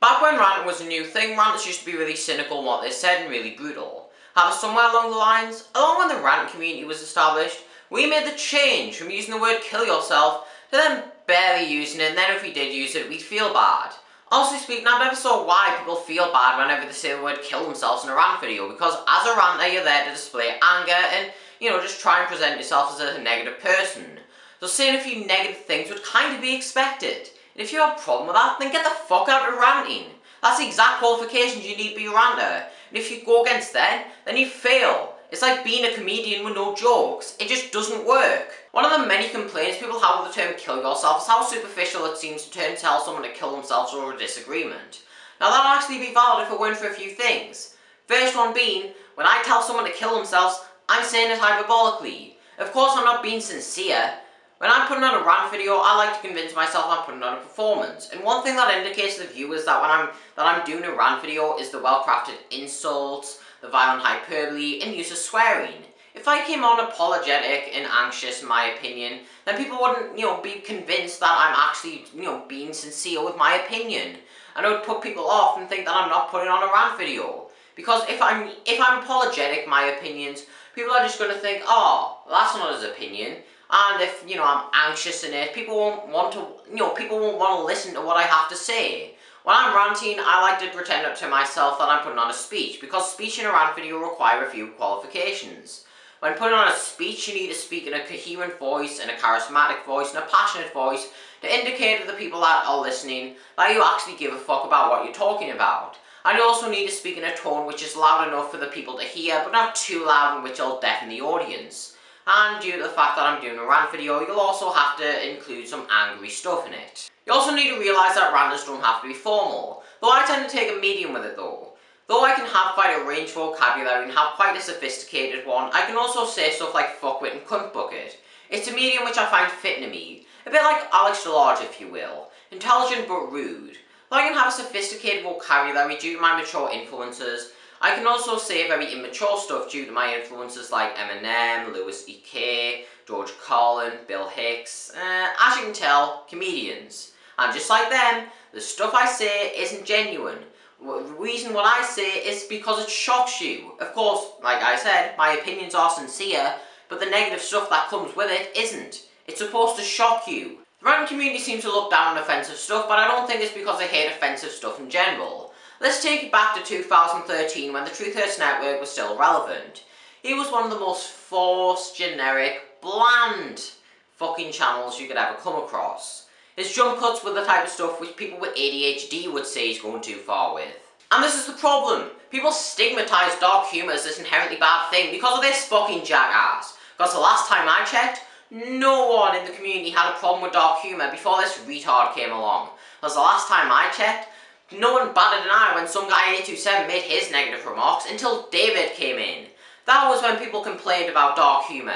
Back when ranting was a new thing, ranters used to be really cynical in what they said and really brutal. However, somewhere along the lines, along when the ranting community was established, we made the change from using the word kill yourself to then barely using it, and then if we did use it, we'd feel bad. Honestly speaking, I've never saw why people feel bad whenever they say the word kill themselves in a rant video, because as a ranter you're there to display anger and, just try and present yourself as a negative person. So saying a few negative things would kind of be expected. And if you have a problem with that, then get the fuck out of ranting. That's the exact qualifications you need to be a ranter. And if you go against that, then you fail. It's like being a comedian with no jokes. It just doesn't work. One of the many complaints people have with the term kill yourself is how superficial it seems to turn to tell someone to kill themselves over a disagreement. Now that would actually be valid if it weren't for a few things. First one being, when I tell someone to kill themselves, I'm saying it hyperbolically. Of course I'm not being sincere. When I'm putting on a rant video, I like to convince myself I'm putting on a performance. And one thing that indicates to the viewers that I'm doing a rant video is the well-crafted insults, the violent hyperbole, and use of swearing. If I came on apologetic and anxious in my opinion, then people wouldn't, be convinced that I'm actually, being sincere with my opinion. And it would put people off and think that I'm not putting on a rant video. Because if I'm apologetic in my opinions, people are just going to think, oh, well, that's not his opinion. And if, I'm anxious in it, people won't want to listen to what I have to say. When I'm ranting, I like to pretend to myself that I'm putting on a speech, because speech in a rant video require a few qualifications. When putting on a speech, you need to speak in a coherent voice, in a charismatic voice, in a passionate voice, to indicate to the people that are listening that you actually give a fuck about what you're talking about. And you also need to speak in a tone which is loud enough for the people to hear, but not too loud in which it'll deafen the audience. And due to the fact that I'm doing a rant video, you'll also have to include some angry stuff in it. You also need to realise that ranters don't have to be formal, though I tend to take a medium with it though. Though I can have quite a range vocabulary and have quite a sophisticated one, I can also say stuff like fuckwit and cunt bucket. It's a medium which I find fitting to me, a bit like Alex DeLarge if you will, intelligent but rude. Though I can have a sophisticated vocabulary due to my mature influences, I can also say very immature stuff due to my influences like Eminem, Louis C.K., George Carlin, Bill Hicks, as you can tell, comedians. And just like them, the stuff I say isn't genuine. The reason what I say is because it shocks you. Of course, like I said, my opinions are sincere, but the negative stuff that comes with it isn't. It's supposed to shock you. The ranting community seems to look down on offensive stuff, but I don't think it's because they hate offensive stuff in general. Let's take it back to 2013 when the Truth Hurts Network was still relevant. He was one of the most forced, generic, bland fucking channels you could ever come across. His jump cuts were the type of stuff which people with ADHD would say he's going too far with. And this is the problem. People stigmatise dark humour as this inherently bad thing because of this fucking jackass. Because the last time I checked, no one in the community had a problem with dark humour before this retard came along. Because the last time I checked, no one batted an eye when some guy 827 made his negative remarks until David came in. That was when people complained about dark humour.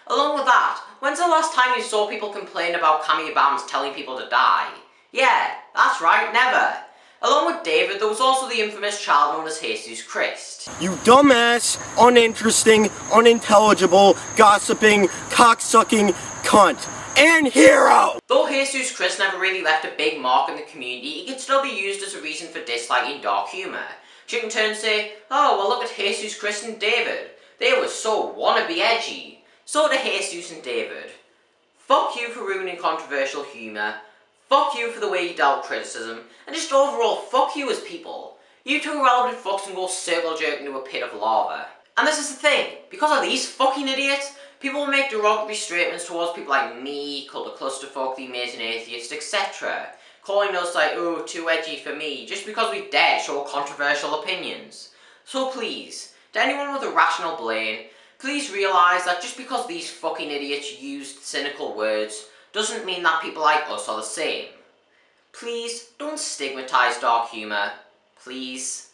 Along with that, when's the last time you saw people complain about Cammy Bams telling people to die? Yeah, that's right, never. Along with David, there was also the infamous child known as Jesus Christ. You dumbass, uninteresting, unintelligible, gossiping, cocksucking cunt. And hero! Though Jesus Christ never really left a big mark in the community, he can still be used as a reason for disliking dark humour. You can turn and say, oh well look at Jesus Christ and David. They were so wannabe edgy. So did Jesus and David. Fuck you for ruining controversial humour. Fuck you for the way you dealt with criticism. And just overall, fuck you as people. You two irrelevant fucks can go circle jerk into a pit of lava. And this is the thing, because of these fucking idiots, people will make derogatory statements towards people like me, called the clusterfuck, the amazing atheist, etc. Calling us like, oh, too edgy for me, just because we dare show controversial opinions. So please, to anyone with a rational brain, please realise that just because these fucking idiots used cynical words, doesn't mean that people like us are the same. Please, don't stigmatise dark humour. Please.